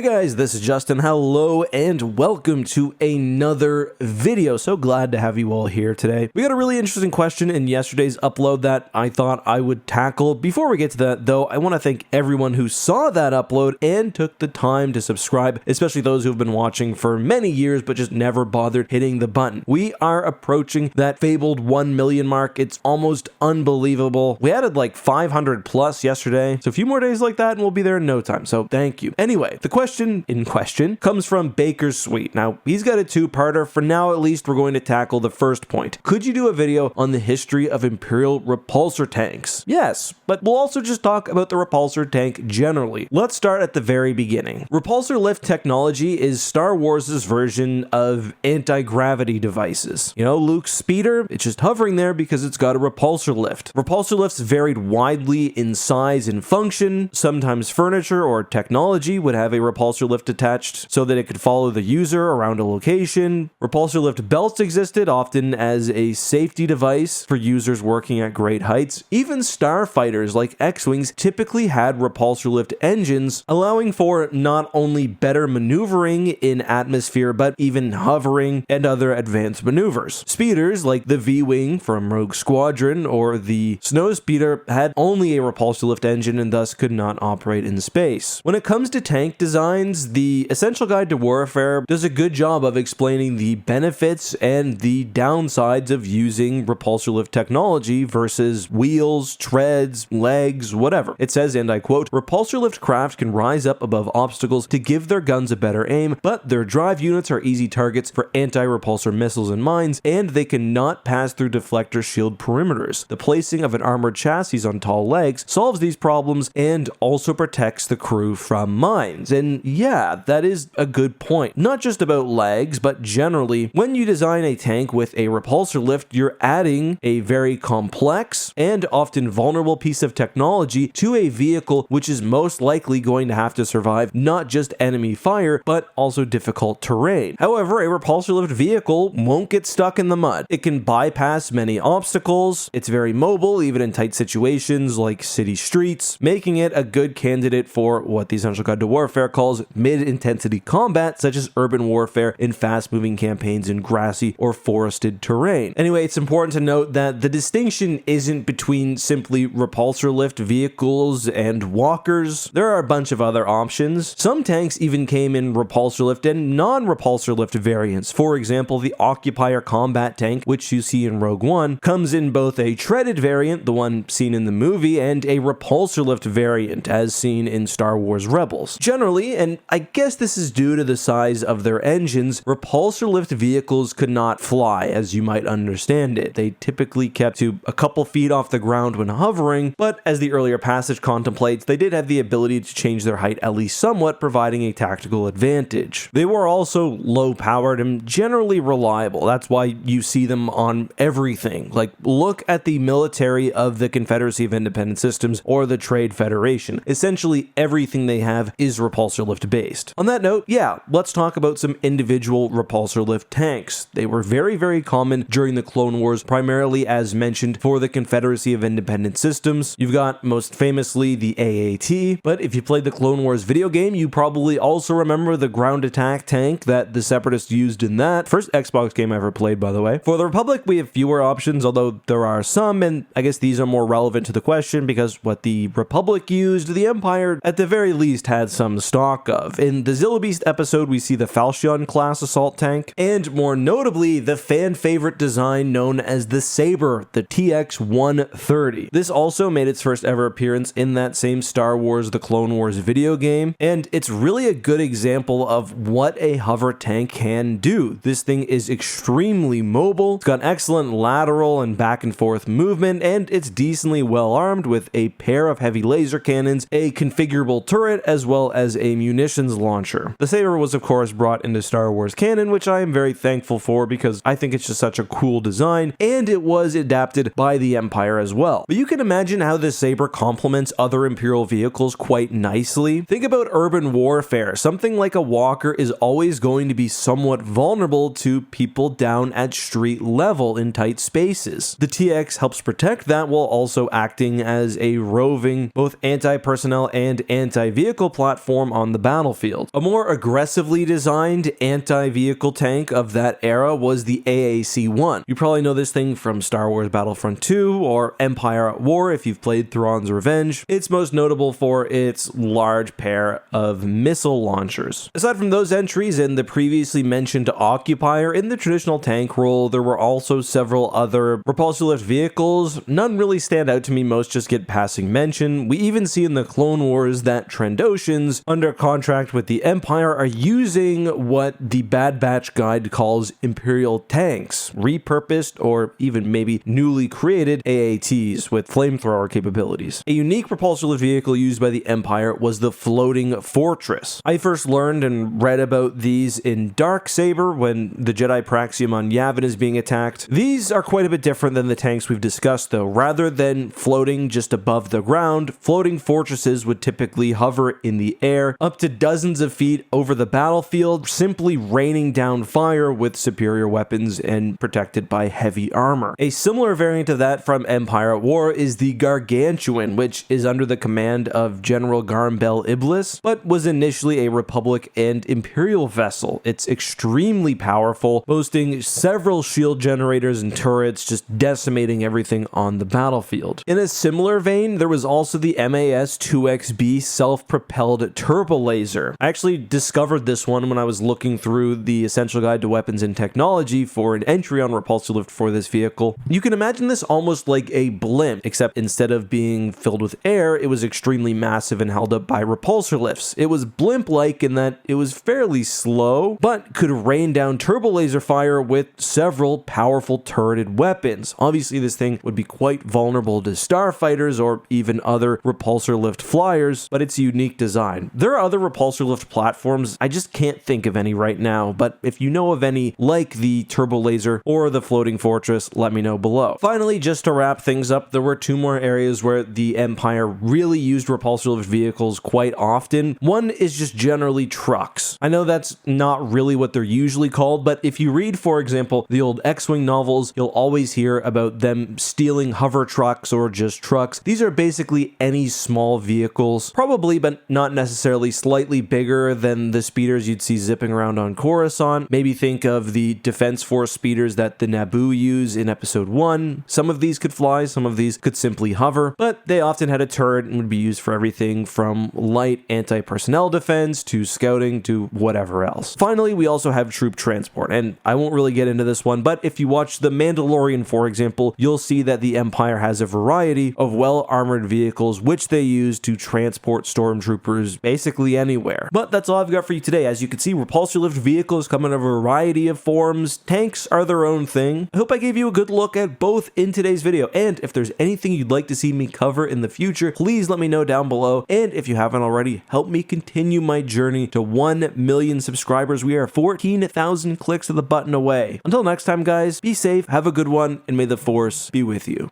guys, this is Justin. Hello and welcome to another video. So glad to have you all here today. We got a really interesting question in yesterday's upload that I thought I would tackle. Before we get to that though, I want to thank everyone who saw that upload and took the time to subscribe, especially those who have been watching for many years but just never bothered hitting the button. We are approaching that fabled 1 million mark. It's almost unbelievable. We added like 500 plus yesterday, so a few more days like that and we'll be there in no time, so thank you. Anyway, the question in question comes from Baker's Sweet. Now, he's got a two-parter. For now, at least, we're going to tackle the first point. Could you do a video on the history of Imperial repulsor tanks? Yes, but we'll also just talk about the repulsor tank generally. Let's start at the very beginning. Repulsor lift technology is Star Wars' version of anti-gravity devices. You know, Luke's speeder, it's just hovering there because it's got a repulsor lift. Repulsor lifts varied widely in size and function. Sometimes furniture or technology would have a repulsor lift attached so that it could follow the user around a location. Repulsor lift belts existed, often as a safety device for users working at great heights. Even starfighters like X-Wings typically had repulsor lift engines, allowing for not only better maneuvering in atmosphere, but even hovering and other advanced maneuvers. Speeders like the V-Wing from Rogue Squadron or the Snowspeeder had only a repulsor lift engine and thus could not operate in space. When it comes to tank designs, the Essential Guide to Warfare does a good job of explaining the benefits and the downsides of using repulsor lift technology versus wheels, treads, legs, whatever. It says, and I quote, "Repulsor lift craft can rise up above obstacles to give their guns a better aim, but their drive units are easy targets for anti-repulsor missiles and mines, and they cannot pass through deflector shield perimeters. The placing of an armored chassis on tall legs solves these problems and also protects the crew from mines." And yeah, that is a good point. Not just about legs, but generally, when you design a tank with a repulsor lift, you're adding a very complex and often vulnerable piece of technology to a vehicle which is most likely going to have to survive not just enemy fire, but also difficult terrain. However, a repulsor lift vehicle won't get stuck in the mud. It can bypass many obstacles. It's very mobile, even in tight situations like city streets, making it a good candidate for what the Essential Guide to Warfare calls mid-intensity combat, such as urban warfare in fast-moving campaigns in grassy or forested terrain. Anyway, it's important to note that the distinction isn't between simply repulsor lift vehicles and walkers. There are a bunch of other options. Some tanks even came in repulsor lift and non-repulsor lift variants. For example, the Occupier combat tank, which you see in Rogue One, comes in both a treaded variant, the one seen in the movie, and a repulsor lift variant, as seen in Star Wars Rebels. Generally, and I guess this is due to the size of their engines, repulsor lift vehicles could not fly, as you might understand it. They typically kept to a couple feet off the ground when hovering, but as the earlier passage contemplates, they did have the ability to change their height at least somewhat, providing a tactical advantage. They were also low-powered and generally reliable. That's why you see them on everything. Like, look at the military of the Confederacy of Independent Systems or the Trade Federation. Essentially, everything they have is repulsor lift based. On that note, yeah, let's talk about some individual repulsor lift tanks. They were very, very common during the Clone Wars, primarily as mentioned for the Confederacy of Independent Systems. You've got most famously the AAT, but if you played the Clone Wars video game, you probably also remember the ground attack tank that the Separatists used in that. First Xbox game I ever played, by the way. For the Republic, we have fewer options, although there are some, and I guess these are more relevant to the question because what the Republic used, the Empire at the very least had some stock of. In the Zilla Beast episode, we see the Falchion class assault tank, and more notably, the fan favorite design known as the Saber, the TX-130. This also made its first ever appearance in that same Star Wars The Clone Wars video game, and it's really a good example of what a hover tank can do. This thing is extremely mobile, it's got excellent lateral and back and forth movement, and it's decently well armed with a pair of heavy laser cannons, a configurable turret, as well as a munitions launcher. The Saber was of course brought into Star Wars canon, which I am very thankful for because I think it's just such a cool design, and it was adapted by the Empire as well. But you can imagine how the Saber complements other Imperial vehicles quite nicely. Think about urban warfare. Something like a walker is always going to be somewhat vulnerable to people down at street level in tight spaces. The TX helps protect that while also acting as a roving both anti-personnel and anti-vehicle platform on on the battlefield. A more aggressively designed anti-vehicle tank of that era was the AAC-1. You probably know this thing from Star Wars Battlefront 2 or Empire at War if you've played Thrawn's Revenge. It's most notable for its large pair of missile launchers. Aside from those entries and the previously mentioned Occupier, in the traditional tank role, there were also several other repulsor lift vehicles. None really stand out to me, most just get passing mention. We even see in the Clone Wars that Trandoshans, under contract with the Empire, are using what the Bad Batch guide calls Imperial tanks, repurposed or even maybe newly created AATs with flamethrower capabilities. A unique repulsor lift vehicle used by the Empire was the Floating Fortress. I first learned and read about these in Darksaber when the Jedi Praxium on Yavin is being attacked. These are quite a bit different than the tanks we've discussed though. Rather than floating just above the ground, floating fortresses would typically hover in the air up to dozens of feet over the battlefield, simply raining down fire with superior weapons and protected by heavy armor. A similar variant of that from Empire at War is the Gargantuan, which is under the command of General Garmbel Iblis, but was initially a Republic and Imperial vessel. It's extremely powerful, boasting several shield generators and turrets, just decimating everything on the battlefield. In a similar vein, there was also the MAS-2XB self-propelled turbo laser. I actually discovered this one when I was looking through the Essential Guide to Weapons and Technology for an entry on Repulsor Lift for this vehicle. You can imagine this almost like a blimp, except instead of being filled with air, it was extremely massive and held up by repulsor lifts. It was blimp-like in that it was fairly slow, but could rain down turbo laser fire with several powerful turreted weapons. Obviously, this thing would be quite vulnerable to starfighters or even other repulsor lift flyers, but it's a unique design. There are other repulsor lift platforms, I just can't think of any right now, but if you know of any like the turbo laser or the floating fortress, let me know below. Finally, just to wrap things up, there were two more areas where the Empire really used repulsor lift vehicles quite often. One is just generally trucks. I know that's not really what they're usually called, but if you read, for example, the old X-Wing novels, you'll always hear about them stealing hover trucks or just trucks. These are basically any small vehicles, probably but not necessarily slightly bigger than the speeders you'd see zipping around on Coruscant. Maybe think of the Defense Force speeders that the Naboo use in Episode 1. Some of these could fly, some of these could simply hover, but they often had a turret and would be used for everything from light anti-personnel defense to scouting to whatever else. Finally, we also have troop transport, and I won't really get into this one, but if you watch The Mandalorian, for example, you'll see that the Empire has a variety of well-armored vehicles which they use to transport stormtroopers basically anywhere. But that's all I've got for you today. As you can see, repulsor lift vehicles come in a variety of forms. Tanks are their own thing. I hope I gave you a good look at both in today's video, and if there's anything you'd like to see me cover in the future, please let me know down below. And if you haven't already, help me continue my journey to 1 million subscribers. We are 14,000 clicks of the button away. Until next time, guys, be safe, have a good one, and may the Force be with you.